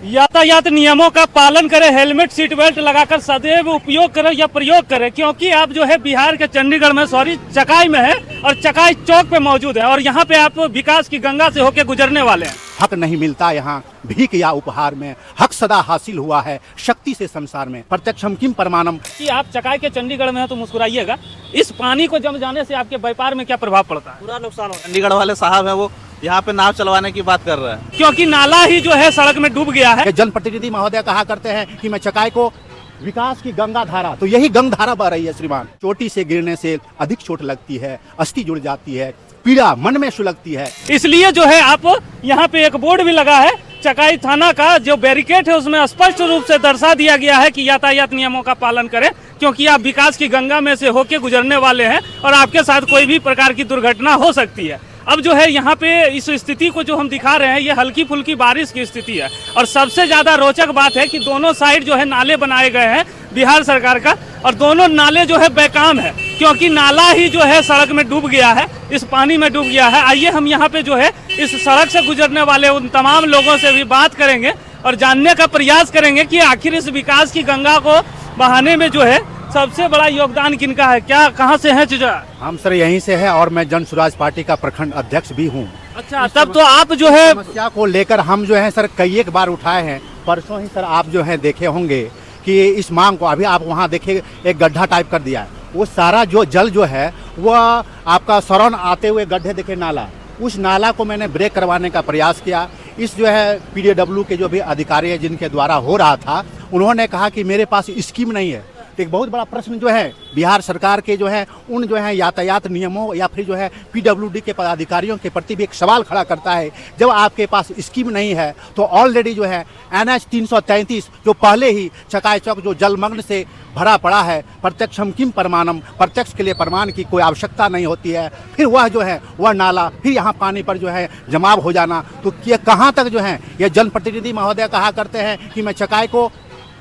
यातायात नियमों का पालन करें, हेलमेट सीट बेल्ट लगाकर सदैव उपयोग करें या प्रयोग करें, क्योंकि आप जो है बिहार के चंडीगढ़ में चकाई में है और चकाई चौक पे मौजूद है और यहाँ पे आप विकास की गंगा से होकर गुजरने वाले हैं। हक नहीं मिलता यहाँ भीख या उपहार में, हक सदा हासिल हुआ है शक्ति से संसार में, प्रत्यक्षम किम प्रमाणम। कि आप चकाई के चंडीगढ़ में हैं तो मुस्कुराइएगा। इस पानी को जम जाने से आपके व्यापार में क्या प्रभाव पड़ता है? पूरा नुकसान होता है। चंडीगढ़ वाले साहब है वो यहाँ पे नाव चलवाने की बात कर रहे हैं, क्योंकि नाला ही जो है सड़क में डूब गया है। जनप्रतिनिधि महोदय कहा करते हैं कि मैं चकाई को विकास की गंगा धारा, तो यही गंगा धारा बह रही है श्रीमान। चोटी से गिरने से अधिक चोट लगती है, अस्थि जुड़ जाती है, पीड़ा मन में सुलगती है। इसलिए जो है आप यहाँ पे एक बोर्ड भी लगा है, चकाई थाना का जो बैरिकेड है उसमें स्पष्ट रूप से दर्शा दिया गया है कि यातायात नियमों का पालन करें, क्योंकि आप विकास की गंगा में से होके गुजरने वाले हैं और आपके साथ कोई भी प्रकार की दुर्घटना हो सकती है। अब जो है यहाँ पे इस स्थिति को जो हम दिखा रहे हैं ये हल्की फुल्की बारिश की स्थिति है और सबसे ज्यादा रोचक बात है कि दोनों साइड जो है नाले बनाए गए हैं बिहार सरकार का और दोनों नाले जो है बेकाम है, क्योंकि नाला ही जो है सड़क में डूब गया है, इस पानी में डूब गया है। आइए हम यहाँ पे जो है इस सड़क से गुजरने वाले उन तमाम लोगों से भी बात करेंगे और जानने का प्रयास करेंगे कि आखिर इस विकास की गंगा को बहाने में जो है सबसे बड़ा योगदान किनका है। क्या कहाँ से है चीजा? हम सर यहीं से है और मैं जन स्वराज पार्टी का प्रखंड अध्यक्ष भी हूँ। अच्छा, तब तो आप जो है समस्या को लेकर हम जो है सर कई एक बार उठाए हैं। परसों ही सर आप जो है देखे होंगे कि इस मांग को, अभी आप वहाँ देखिए एक गड्ढा टाइप कर दिया है, वो सारा जो जल जो है वो आपका सरौन आते हुए गड्ढे देखे नाला, उस नाला को मैंने ब्रेक करवाने का प्रयास किया। इस जो है पीडब्ल्यू के जो भी अधिकारी है जिनके द्वारा हो रहा था, उन्होंने कहा कि मेरे पास स्कीम नहीं है। तो एक बहुत बड़ा प्रश्न जो है बिहार सरकार के जो है उन जो है यातायात नियमों या फिर जो है पीडब्ल्यूडी के पदाधिकारियों के प्रति भी एक सवाल खड़ा करता है। जब आपके पास स्कीम नहीं है तो ऑलरेडी जो है NH 333 जो पहले ही चकाई चौक जो जलमग्न से भरा पड़ा है, प्रत्यक्षम किम प्रमाणम, प्रत्यक्ष के लिए प्रमाण की कोई आवश्यकता नहीं होती है। फिर वह जो है वह नाला फिर यहाँ पानी पर जो है जमाव हो जाना, तो ये कहाँ तक जो है ये जनप्रतिनिधि महोदय कहा करते हैं कि मैं चकाई को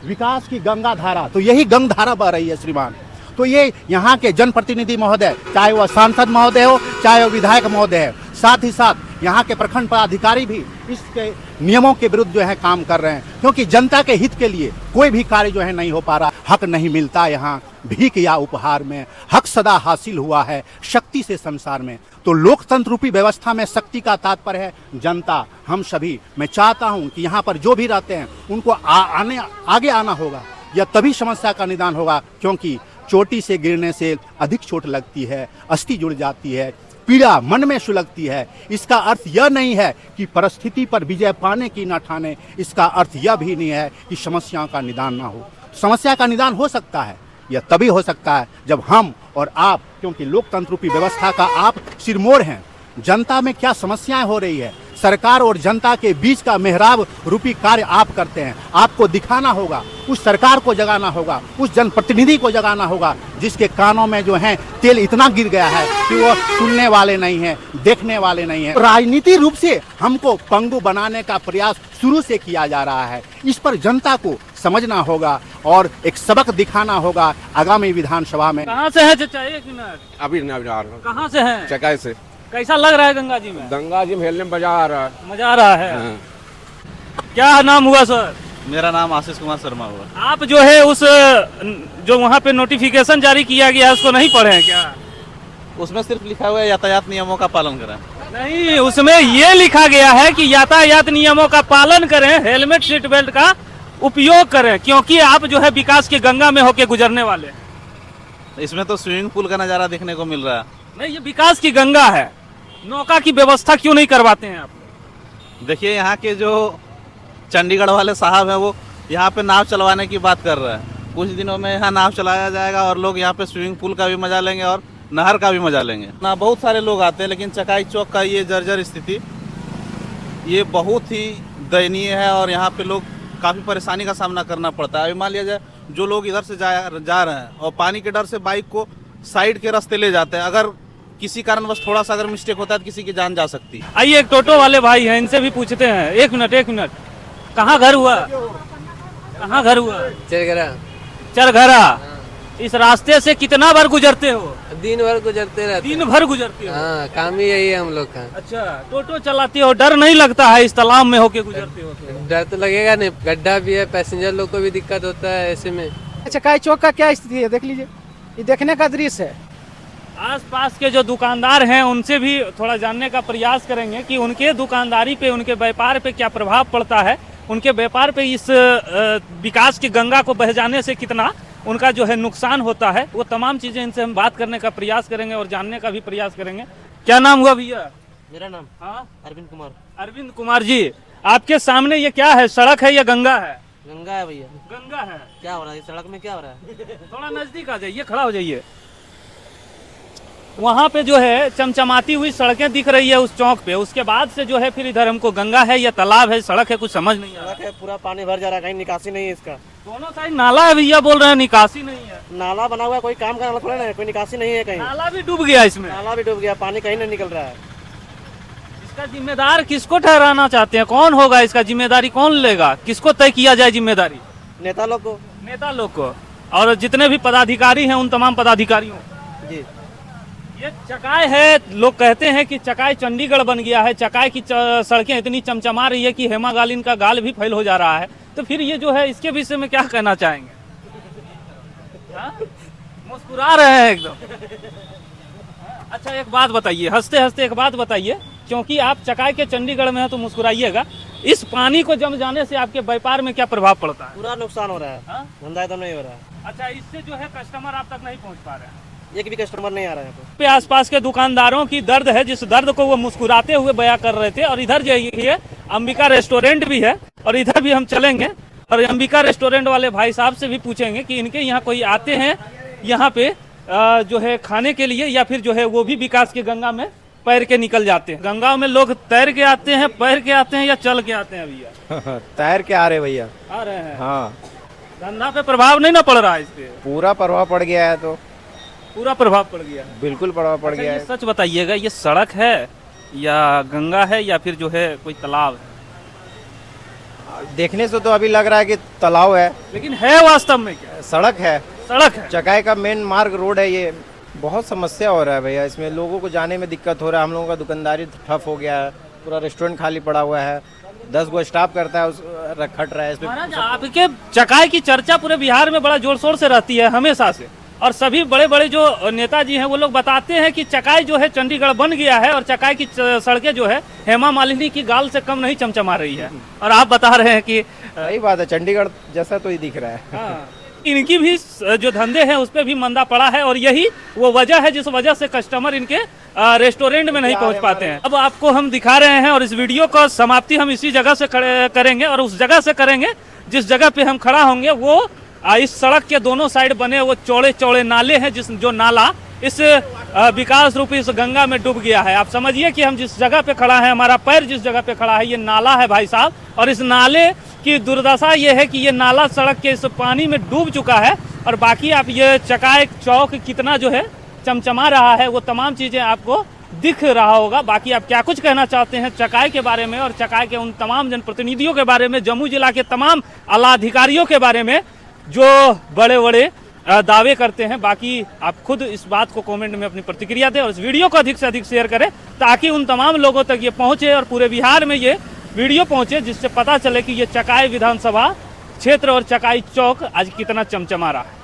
विकास की गंगा धारा, तो यही गंगा धारा बह रही है श्रीमान। तो ये यहाँ के जनप्रतिनिधि महोदय, चाहे वह सांसद महोदय हो चाहे वह विधायक महोदय है, साथ ही साथ यहाँ के प्रखंड पदाधिकारी भी इसके नियमों के विरुद्ध जो है काम कर रहे हैं, क्योंकि जनता के हित के लिए कोई भी कार्य जो है नहीं हो पा रहा। हक नहीं मिलता यहाँ भीख या उपहार में, हक सदा हासिल हुआ है शक्ति से संसार में। तो लोकतंत्र रूपी व्यवस्था में शक्ति का तात्पर्य है जनता, हम सभी। मैं चाहता हूं कि यहाँ पर जो भी रहते हैं उनको आगे आना होगा, या तभी समस्या का निदान होगा, क्योंकि चोटी से गिरने से अधिक चोट लगती है, अस्थि जुड़ जाती है, पीड़ा मन में सुलगती है। इसका अर्थ यह नहीं है कि परिस्थिति पर विजय पाने की न ठाने, इसका अर्थ यह भी नहीं है कि समस्याओं का निदान ना हो। समस्या का निदान हो सकता है, यह तभी हो सकता है जब हम और आप, क्योंकि लोकतंत्र रूपी व्यवस्था का आप सिरमौर हैं। जनता में क्या समस्याएं हो रही है, सरकार और जनता के बीच का मेहराब रूपी कार्य आप करते हैं। आपको दिखाना होगा, उस सरकार को जगाना होगा, उस जनप्रतिनिधि को जगाना होगा जिसके कानों में जो है तेल इतना गिर गया है कि वो सुनने वाले नहीं हैं, देखने वाले नहीं हैं। राजनीतिक रूप से हमको पंगु बनाने का प्रयास शुरू से किया जा रहा है। इस पर जनता को समझना होगा और एक सबक दिखाना होगा आगामी विधानसभा में। कहाँ से है चाचा? एक मिनट। अभी कहाँ से है? चकाई से। कैसा लग रहा है गंगा जी में? गंगा जी में हेलने में मजा आ रहा है। मजा आ रहा है। हाँ। क्या नाम हुआ सर? मेरा नाम आशीष कुमार शर्मा हुआ। आप जो है उस जो वहाँ पे नोटिफिकेशन जारी किया गया है उसको नहीं पढ़े हैं क्या? उसमें सिर्फ लिखा हुआ है यातायात नियमों का पालन करें। नहीं, उसमें ये लिखा गया है कि यातायात नियमों का पालन करें, हेलमेट सीट बेल्ट का उपयोग करें, क्योंकि आप जो है विकास की गंगा में होके गुजरने वाले हैं। इसमें तो स्विमिंग पूल का नज़ारा देखने को मिल रहा है। नहीं, ये विकास की गंगा है, नौका की व्यवस्था क्यों नहीं करवाते हैं आप? देखिए यहाँ के जो चंडीगढ़ वाले साहब हैं वो यहाँ पे नाव चलवाने की बात कर रहे हैं। कुछ दिनों में यहाँ नाव चलाया जाएगा और लोग यहाँ पे स्विमिंग पूल का भी मजा लेंगे और नहर का भी मजा लेंगे ना। बहुत सारे लोग आते हैं, लेकिन चकाई चौक का ये जर्जर स्थिति ये बहुत ही दयनीय है और यहाँ पे लोग काफ़ी परेशानी का सामना करना पड़ता है। अभी मान लिया जाए जो लोग इधर से जा रहे हैं और पानी के डर से बाइक को साइड के रास्ते ले जाते हैं, अगर किसी कारणवश थोड़ा सा अगर मिस्टेक होता है तो किसी की जान जा सकती है। आइए एक टोटो वाले भाई हैं, इनसे भी पूछते हैं। एक मिनट, कहाँ घर हुआ? कहाँ घर हुआ? चरघरा। चरघरा। इस रास्ते से कितना बार गुजरते हो? दिन भर गुजरते रहते दिन भर गुजरते हो? हाँ, काम ही यही है हम लोग का। अच्छा, टोटो चलाते हो, डर नहीं लगता है इस तालाब में होके गुजरते हो तो? डर तो लगेगा नहीं, गड्ढा भी है, पैसेंजर लोग को भी दिक्कत होता है ऐसे में। चकाई चौक का क्या स्थिति है देख लीजिए, ये देखने का दृश्य है। आसपास के जो दुकानदार हैं उनसे भी थोड़ा जानने का प्रयास करेंगे कि उनके दुकानदारी पे, उनके व्यापार पे क्या प्रभाव पड़ता है, उनके व्यापार पे इस विकास की गंगा को बह जाने से कितना उनका जो है नुकसान होता है। वो तमाम चीज़ें इनसे हम बात करने का प्रयास करेंगे और जानने का भी प्रयास करेंगे। क्या नाम हुआ भैया? मेरा नाम हाँ, अरविंद कुमार। अरविंद कुमार जी, आपके सामने ये क्या है, सड़क है या गंगा है? गंगा है भैया। गंगा है। क्या हो रहा है इस सड़क में, क्या हो रहा है? थोड़ा नजदीक आ जाइए, खड़ा हो जाइए। वहाँ पे जो है चमचमाती हुई सड़कें दिख रही है उस चौक पे, उसके बाद से जो है फिर इधर हमको गंगा है या तालाब है, सड़क है, कुछ समझ नहीं आ रहा। सड़क है, पूरा पानी भर जा रहा है, कहीं निकासी नहीं है इसका। दोनों साइड नाला है भैया, बोल रहे हैं निकासी नहीं है। नाला बना हुआ है, कोई काम का नाला थोड़ा ना है, कोई निकासी नहीं है कहीं। नाला भी डूब गया इसमें। नाला भी डूब गया, पानी कहीं नहीं निकल रहा है। इसका जिम्मेदार किसको ठहराना चाहते हैं? कौन होगा इसका जिम्मेदारी, कौन लेगा? किसको तय किया जाए जिम्मेदारी? नेता लोग को। नेता लोग को, और जितने भी पदाधिकारी हैं उन तमाम पदाधिकारियों। जी, ये चकाई है, लोग कहते हैं कि चकाई चंडीगढ़ बन गया है। चकाई की सड़कें इतनी चमचमा रही है कि हेमा गालिन का गाल भी फेल हो जा रहा है। तो फिर ये जो है इसके विषय में क्या कहना चाहेंगे? हाँ? मुस्कुरा रहे हैं एकदम। अच्छा, एक बात बताइए, हंसते हंसते एक बात बताइए, क्योंकि आप चकाई के चंडीगढ़ में हैं तो मुस्कुराइएगा। इस पानी को जम जाने से आपके व्यापार में क्या प्रभाव पड़ता है? पूरा नुकसान हो रहा है। हाँ? धंधा एकदम नहीं हो रहा है। अच्छा, इससे जो है कस्टमर आप तक नहीं पहुंच पा रहे हैं। एक भी कस्टमर नहीं आ रहा है यहाँ पे आसपास के दुकानदारों की दर्द है, जिस दर्द को वो मुस्कुराते हुए बयां कर रहे थे। और इधर जो ये अंबिका रेस्टोरेंट भी है, और इधर भी हम चलेंगे और अंबिका रेस्टोरेंट वाले भाई साहब से भी पूछेंगे कि इनके यहाँ कोई आते हैं यहाँ पे जो है खाने के लिए, या फिर जो है वो भी विकास की गंगा में पैर के निकल जाते हैं। गंगा में लोग तैर के आते हैं, पैर के आते हैं, या चल के आते हैं भैया? तैर के आ रहे भैया। आ रहे हैं। हाँ, धंधा पे प्रभाव नहीं ना पड़ रहा है इससे? पूरा प्रभाव पड़ गया है, तो पूरा प्रभाव पड़ गया है। बिल्कुल प्रभाव पड़ अच्छा, गया ये है। सच बताइएगा, ये सड़क है या गंगा है या फिर जो है कोई तालाब है? देखने से तो अभी लग रहा है कि तालाब है, लेकिन है वास्तव में क्या? सड़क है। सड़क है। चकाई का मेन मार्ग रोड है ये। बहुत समस्या हो रहा है भैया, इसमें लोगों को जाने में दिक्कत हो रहा है। हम लोगों का दुकानदारी ठप हो गया है, पूरा रेस्टोरेंट खाली पड़ा हुआ है, 10 गो स्टाफ करता है, खट रहा है इसमें। महाराज, आपके चकाई की चर्चा पूरे बिहार में बड़ा जोर शोर से रहती है हमेशा से, और सभी बड़े बड़े जो नेताजी हैं वो लोग बताते हैं कि चकाई जो है चंडीगढ़ बन गया है, और चकाई की सड़कें जो है हेमा मालिनी की गाल से कम नहीं चमचमा रही है। और आप बता रहे हैं कि सही बात है, चंडीगढ़ जैसा तो ही दिख रहा है। हाँ, इनकी भी जो धंधे हैं उस पर भी मंदा पड़ा है, और यही वो वजह है जिस वजह से कस्टमर इनके रेस्टोरेंट में नहीं पहुंच पाते हैं। अब आपको हम दिखा रहे हैं, और इस वीडियो का समाप्ति हम इसी जगह से करेंगे, और उस जगह से करेंगे जिस जगह पे हम खड़ा होंगे। वो इस सड़क के दोनों साइड बने वो चौड़े चौड़े नाले हैं, जो नाला इस विकास रूपी इस गंगा में डूब गया है। आप समझिए कि हम जिस जगह पे खड़ा है, हमारा पैर जिस जगह पे खड़ा है, ये नाला है भाई साहब। और इस नाले की दुर्दशा ये है कि ये नाला सड़क के इस पानी में डूब चुका है। और बाकी आप ये चकाई चौक कितना जो है चमचमा रहा है, वो तमाम चीज़ें आपको दिख रहा होगा। बाकी आप क्या कुछ कहना चाहते हैं चकाई के बारे में, और चकाई के उन तमाम जनप्रतिनिधियों के बारे में, जम्मू जिला के तमाम आला अधिकारियों के बारे में जो बड़े बड़े दावे करते हैं? बाकी आप खुद इस बात को कमेंट में अपनी प्रतिक्रिया दें, और इस वीडियो को अधिक से अधिक शेयर करें, ताकि उन तमाम लोगों तक ये पहुंचे और पूरे बिहार में ये वीडियो पहुंचे, जिससे पता चले कि ये चकाई विधानसभा क्षेत्र और चकाई चौक आज कितना चमचमा रहा है।